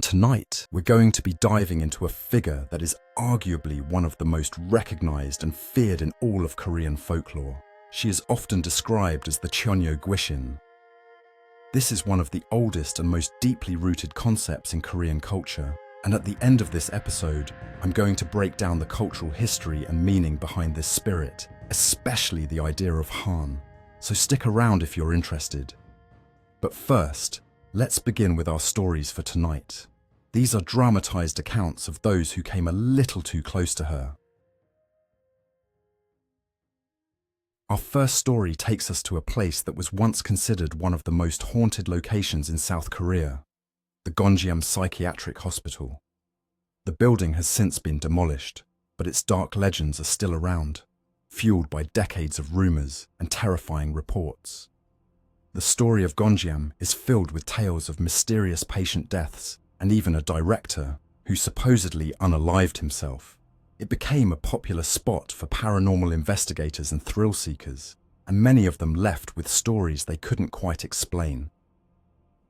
Tonight, we're going to be diving into a figure that is arguably one of the most recognized and feared in all of Korean folklore. She is often described as the Cheonyeo Gwishin. This is one of the oldest and most deeply rooted concepts in Korean culture, and at the end of this episode, I'm going to break down the cultural history and meaning behind this spirit, especially the idea of Han. So stick around if you're interested. But first, let's begin with our stories for tonight. These are dramatized accounts of those who came a little too close to her. Our first story takes us to a place that was once considered one of the most haunted locations in South Korea, the Gonjiam Psychiatric Hospital. The building has since been demolished, but its dark legends are still around, fueled by decades of rumors and terrifying reports. The story of Gonjiam is filled with tales of mysterious patient deaths and even a director who supposedly unalived himself. It became a popular spot for paranormal investigators and thrill seekers, and many of them left with stories they couldn't quite explain.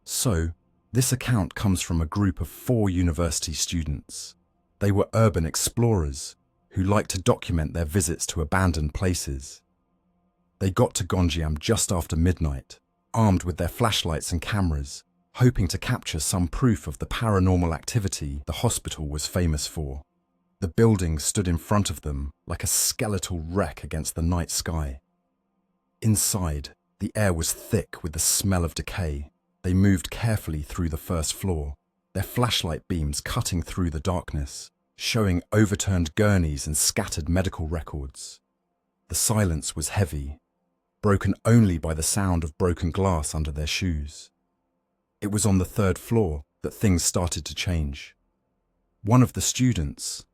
So, this account comes from a group of 4 university students. They were urban explorers who liked to document their visits to abandoned places. They got to Gonjiam just after midnight, armed with their flashlights and cameras, hoping to capture some proof of the paranormal activity the hospital was famous for. The building stood in front of them like a skeletal wreck against the night sky. Inside, the air was thick with the smell of decay. They moved carefully through the first floor, their flashlight beams cutting through the darkness, showing overturned gurneys and scattered medical records. The silence was heavy, broken only by the sound of broken glass under their shoes. It was on the 3rd floor that things started to change. One of the students,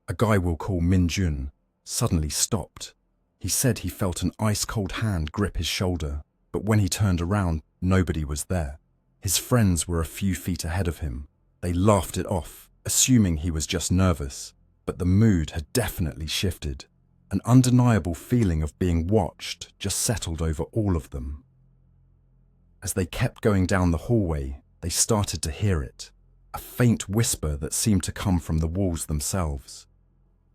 a guy we'll call Min Jun, suddenly stopped. He said he felt an ice-cold hand grip his shoulder, but when he turned around, nobody was there. His friends were a few feet ahead of him. They laughed it off, assuming he was just nervous, but the mood had definitely shifted. An undeniable feeling of being watched just settled over all of them. As they kept going down the hallway, they started to hear it, a faint whisper that seemed to come from the walls themselves.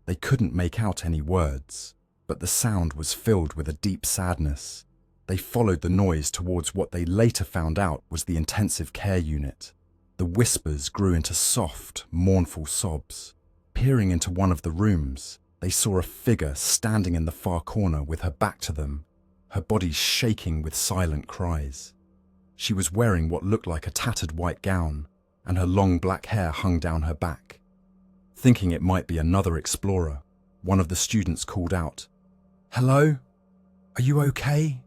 They couldn't make out any words, but the sound was filled with a deep sadness. They followed the noise towards what they later found out was the intensive care unit. The whispers grew into soft, mournful sobs. Peering into one of the rooms, they saw a figure standing in the far corner with her back to them, her body shaking with silent cries. She was wearing what looked like a tattered white gown, and her long black hair hung down her back. Thinking it might be another explorer, one of the students called out, "Hello? Are you okay?"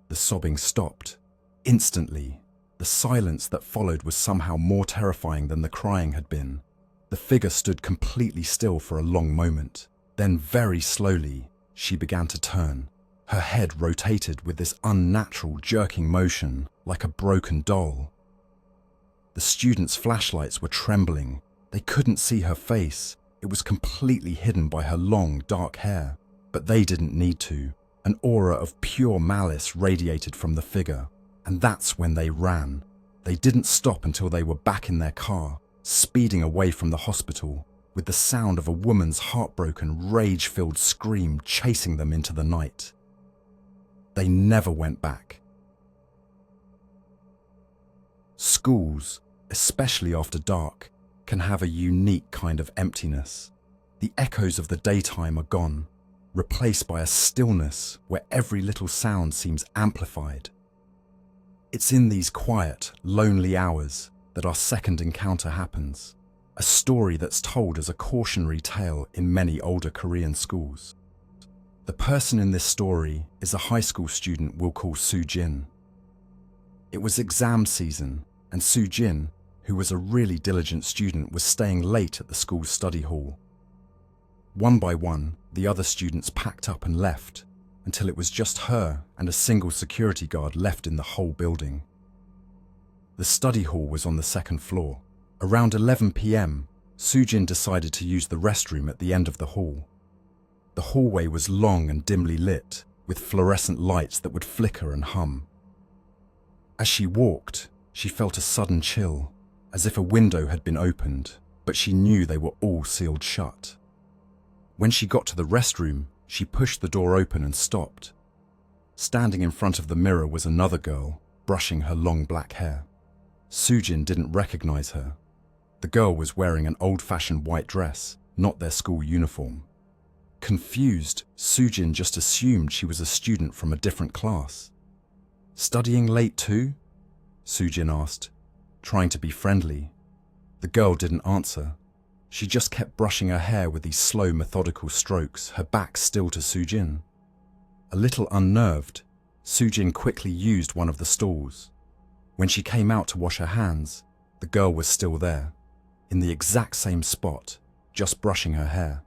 The sobbing stopped. Instantly, the silence that followed was somehow more terrifying than the crying had been. The figure stood completely still for a long moment. Then very slowly, she began to turn. Her head rotated with this unnatural jerking motion, like a broken doll. The students' flashlights were trembling. They couldn't see her face. It was completely hidden by her long, dark hair. But they didn't need to. An aura of pure malice radiated from the figure. And that's when they ran. They didn't stop until they were back in their car, speeding away from the hospital, with the sound of a woman's heartbroken, rage-filled scream chasing them into the night. They never went back. Schools, especially after dark, can have a unique kind of emptiness. The echoes of the daytime are gone, replaced by a stillness where every little sound seems amplified. It's in these quiet, lonely hours that our second encounter happens, a story that's told as a cautionary tale in many older Korean schools. The person in this story is a high school student we'll call Soo-jin. It was exam season, and Soo-jin, who was a really diligent student, was staying late at the school's study hall. One by one, the other students packed up and left, until it was just her and a single security guard left in the whole building. The study hall was on the 2nd floor. Around 11 p.m., Soo-jin decided to use the restroom at the end of the hall. The hallway was long and dimly lit, with fluorescent lights that would flicker and hum. As she walked, she felt a sudden chill. as if a window had been opened, but she knew they were all sealed shut. When she got to the restroom, she pushed the door open and stopped. Standing in front of the mirror was another girl, brushing her long black hair. Soojin didn't recognize her. The girl was wearing an old-fashioned white dress, not their school uniform. Confused, Soojin just assumed she was a student from a different class. "Studying late too?" Soojin asked, trying to be friendly. The girl didn't answer. She just kept brushing her hair with these slow, methodical strokes, her back still to Soojin. A little unnerved, Soojin quickly used one of the stalls. When she came out to wash her hands, the girl was still there, in the exact same spot, just brushing her hair.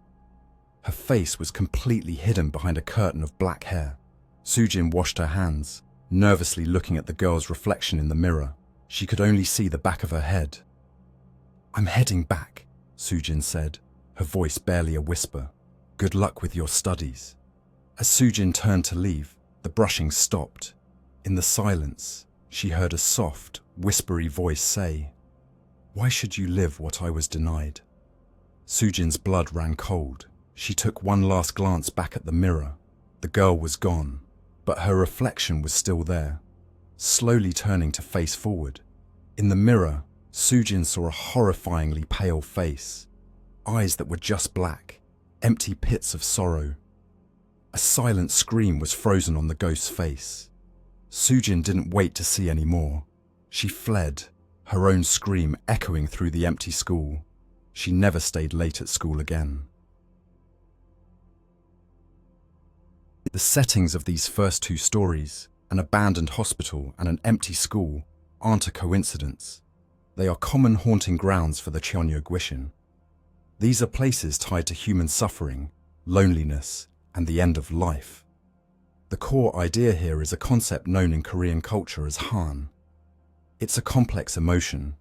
Her face was completely hidden behind a curtain of black hair. Soojin washed her hands, nervously looking at the girl's reflection in the mirror. She could only see the back of her head. "I'm heading back," Soojin said, her voice barely a whisper. "Good luck with your studies." As Soojin turned to leave, the brushing stopped. In the silence, she heard a soft, whispery voice say, "Why should you live what I was denied?" Soojin's blood ran cold. She took one last glance back at the mirror. The girl was gone, but her reflection was still there, slowly turning to face forward. In the mirror, Soojin saw a horrifyingly pale face, eyes that were just black, empty pits of sorrow. A silent scream was frozen on the ghost's face. Soojin didn't wait to see any more. She fled, her own scream echoing through the empty school. She never stayed late at school again. The settings of these first two stories, an abandoned hospital and an empty school, aren't a coincidence. They are common haunting grounds for the Cheonyeo Gwishin. These are places tied to human suffering, loneliness, and the end of life. The core idea here is a concept known in Korean culture as Han. It's a complex emotion,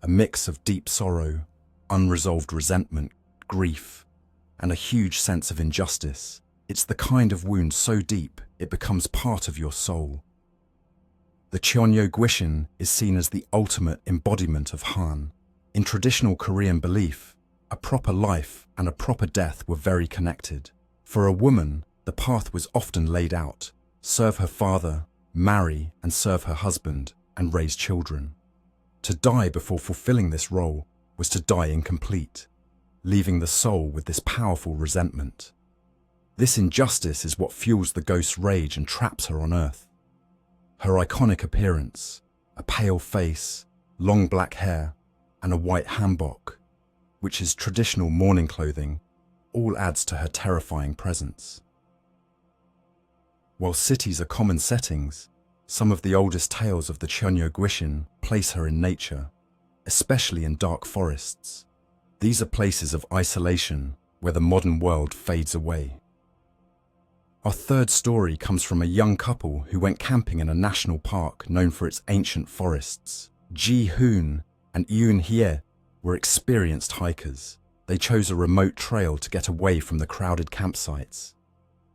a mix of deep sorrow, unresolved resentment, grief, and a huge sense of injustice. It's the kind of wound so deep it becomes part of your soul. The Cheonyeo Gwishin is seen as the ultimate embodiment of Han. In traditional Korean belief, a proper life and a proper death were very connected. For a woman, the path was often laid out: serve her father, marry and serve her husband, and raise children. To die before fulfilling this role was to die incomplete, leaving the soul with this powerful resentment. This injustice is what fuels the ghost's rage and traps her on Earth. Her iconic appearance, a pale face, long black hair, and a white hanbok, which is traditional mourning clothing, all adds to her terrifying presence. While cities are common settings, some of the oldest tales of the Cheonyeo Gwishin place her in nature, especially in dark forests. These are places of isolation where the modern world fades away. Our third story comes from a young couple who went camping in a national park known for its ancient forests. Ji-hoon and Eun-hye were experienced hikers. They chose a remote trail to get away from the crowded campsites.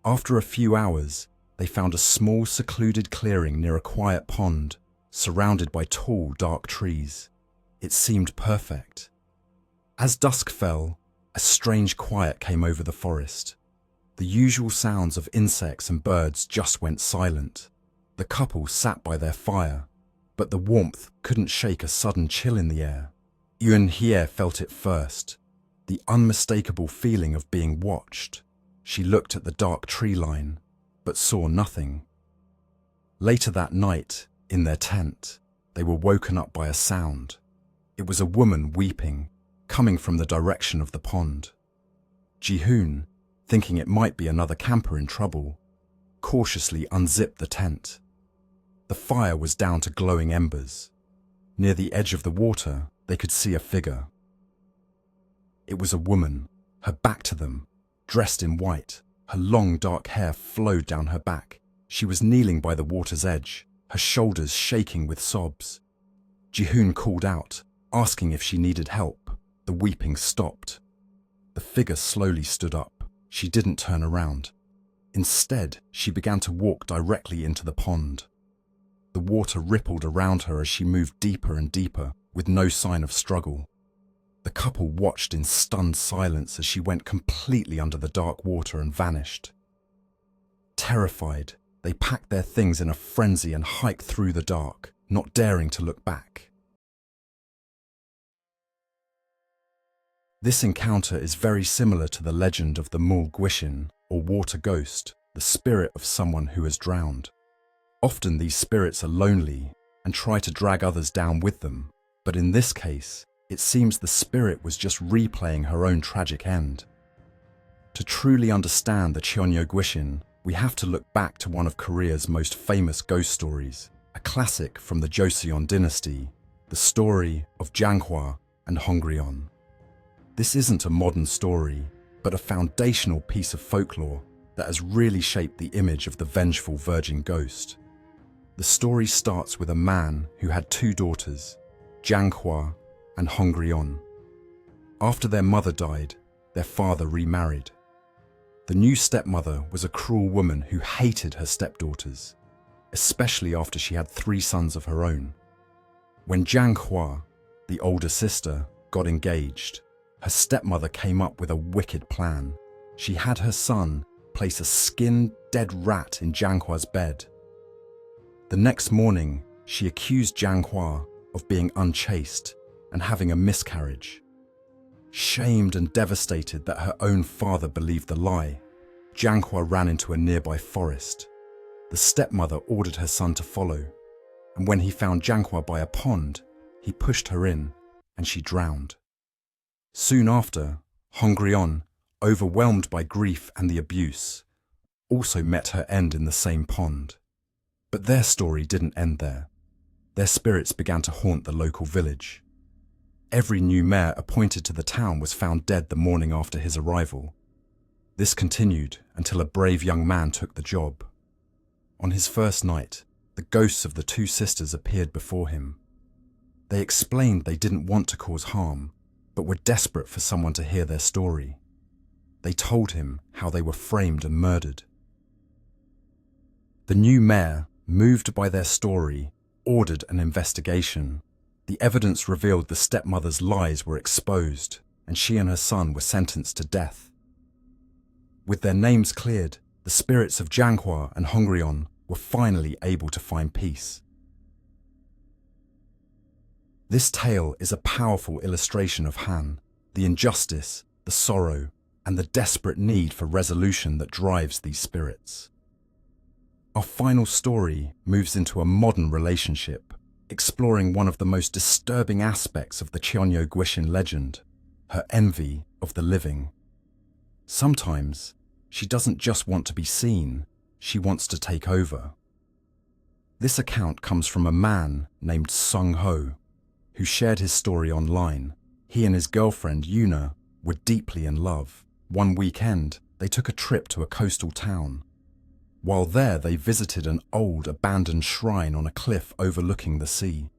After a few hours, they found a small secluded clearing near a quiet pond, surrounded by tall, dark trees. It seemed perfect. As dusk fell, a strange quiet came over the forest. The usual sounds of insects and birds just went silent. The couple sat by their fire, but the warmth couldn't shake a sudden chill in the air. Eun-hye felt it first, the unmistakable feeling of being watched. She looked at the dark tree line, but saw nothing. Later that night, in their tent, they were woken up by a sound. It was a woman weeping, coming from the direction of the pond. Ji-hoon, thinking it might be another camper in trouble, cautiously unzipped the tent. The fire was down to glowing embers. Near the edge of the water, they could see a figure. It was a woman, her back to them, dressed in white. Her long dark hair flowed down her back. She was kneeling by the water's edge, her shoulders shaking with sobs. Ji-hoon called out, asking if she needed help. The weeping stopped. The figure slowly stood up. She didn't turn around. Instead, she began to walk directly into the pond. The water rippled around her as she moved deeper and deeper, with no sign of struggle. The couple watched in stunned silence as she went completely under the dark water and vanished. Terrified, they packed their things in a frenzy and hiked through the dark, not daring to look back. This encounter is very similar to the legend of the Cheonyeo Gwishin, or water ghost, the spirit of someone who has drowned. Often these spirits are lonely and try to drag others down with them, but in this case, it seems the spirit was just replaying her own tragic end. To truly understand the Cheonyeo Gwishin, we have to look back to one of Korea's most famous ghost stories, a classic from the Joseon dynasty, the story of Janghwa and Hongrion. This isn't a modern story, but a foundational piece of folklore that has really shaped the image of the vengeful virgin ghost. The story starts with a man who had two daughters, Janghwa and Hongrion. After their mother died, their father remarried. The new stepmother was a cruel woman who hated her stepdaughters, especially after she had 3 sons of her own. When Janghwa, the older sister, got engaged, her stepmother came up with a wicked plan. She had her son place a skinned, dead rat in Janghwa's bed. The next morning, she accused Janghwa of being unchaste and having a miscarriage. Shamed and devastated that her own father believed the lie, Janghwa ran into a nearby forest. The stepmother ordered her son to follow, and when he found Janghwa by a pond, he pushed her in, and she drowned. Soon after, Hongrion, overwhelmed by grief and the abuse, also met her end in the same pond. But their story didn't end there. Their spirits began to haunt the local village. Every new mayor appointed to the town was found dead the morning after his arrival. This continued until a brave young man took the job. On his first night, the ghosts of the 2 sisters appeared before him. They explained they didn't want to cause harm, but were desperate for someone to hear their story. They told him how they were framed and murdered. The new mayor, moved by their story, ordered an investigation. The evidence revealed the stepmother's lies were exposed, and she and her son were sentenced to death. With their names cleared, the spirits of Janghwa and Hongrion were finally able to find peace. This tale is a powerful illustration of Han, the injustice, the sorrow, and the desperate need for resolution that drives these spirits. Our final story moves into a modern relationship, exploring one of the most disturbing aspects of the Cheonyeo Gwishin legend, her envy of the living. Sometimes, she doesn't just want to be seen, she wants to take over. This account comes from a man named Sung Ho, who shared his story online. He and his girlfriend, Yuna, were deeply in love. One weekend, they took a trip to a coastal town. While there, they visited an old, abandoned shrine on a cliff overlooking the sea.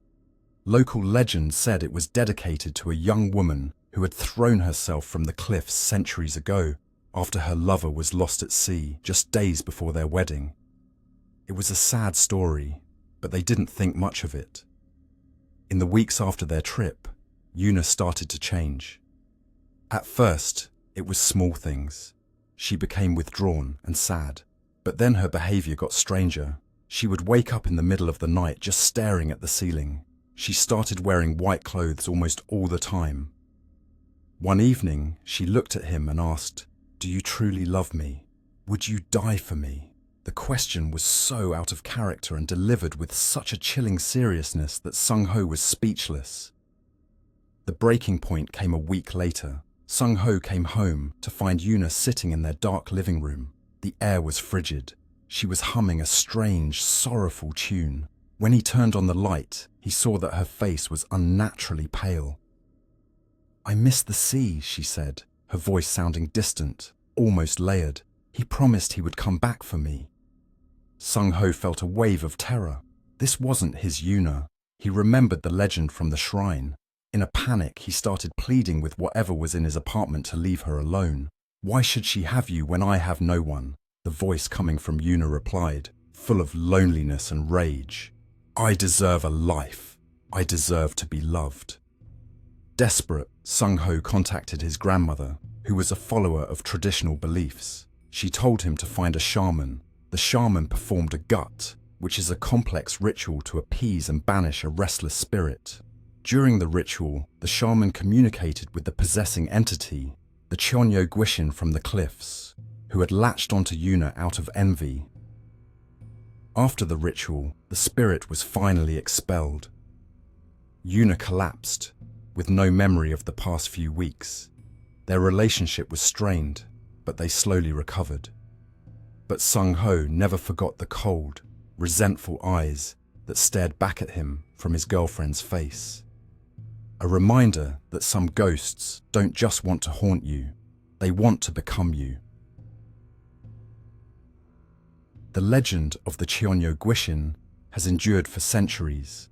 Local legend said it was dedicated to a young woman who had thrown herself from the cliffs centuries ago after her lover was lost at sea just days before their wedding. It was a sad story, but they didn't think much of it. In the weeks after their trip, Yuna started to change. At first, it was small things. She became withdrawn and sad, but then her behavior got stranger. She would wake up in the middle of the night just staring at the ceiling. She started wearing white clothes almost all the time. One evening, she looked at him and asked, "Do you truly love me? Would you die for me?" The question was so out of character and delivered with such a chilling seriousness that Sung Ho was speechless. The breaking point came a week later. Sung Ho came home to find Yuna sitting in their dark living room. The air was frigid. She was humming a strange, sorrowful tune. When he turned on the light, he saw that her face was unnaturally pale. "I miss the sea," she said, her voice sounding distant, almost layered. "He promised he would come back for me." Sung Ho felt a wave of terror. This wasn't his Yuna. He remembered the legend from the shrine. In a panic, he started pleading with whatever was in his apartment to leave her alone. "Why should she have you when I have no one?" The voice coming from Yuna replied, full of loneliness and rage. "I deserve a life. I deserve to be loved. Desperate, Sung-ho contacted his grandmother, who was a follower of traditional beliefs. She told him to find a shaman. The shaman performed a gut, which is a complex ritual to appease and banish a restless spirit. During the ritual, the shaman communicated with the possessing entity, the Cheonyeo Gwishin from the cliffs, who had latched onto Yuna out of envy. After the ritual, the spirit was finally expelled. Yuna collapsed, with no memory of the past few weeks. Their relationship was strained, but they slowly recovered. But Sung-ho never forgot the cold, resentful eyes that stared back at him from his girlfriend's face. A reminder that some ghosts don't just want to haunt you, they want to become you. The legend of the Cheonyeo Gwishin has endured for centuries,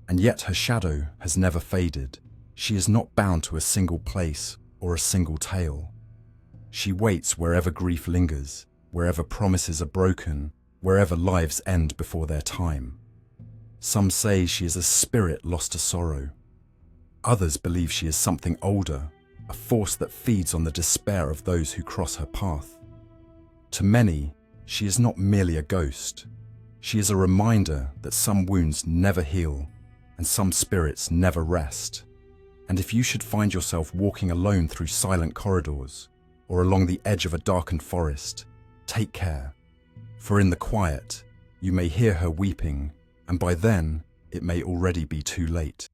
and yet her shadow has never faded. She is not bound to a single place or a single tale. She waits wherever grief lingers, wherever promises are broken, wherever lives end before their time. Some say she is a spirit lost to sorrow. Others believe she is something older, a force that feeds on the despair of those who cross her path. To many, she is not merely a ghost. She is a reminder that some wounds never heal and some spirits never rest. And if you should find yourself walking alone through silent corridors or along the edge of a darkened forest, take care, for in the quiet, you may hear her weeping, and by then, it may already be too late.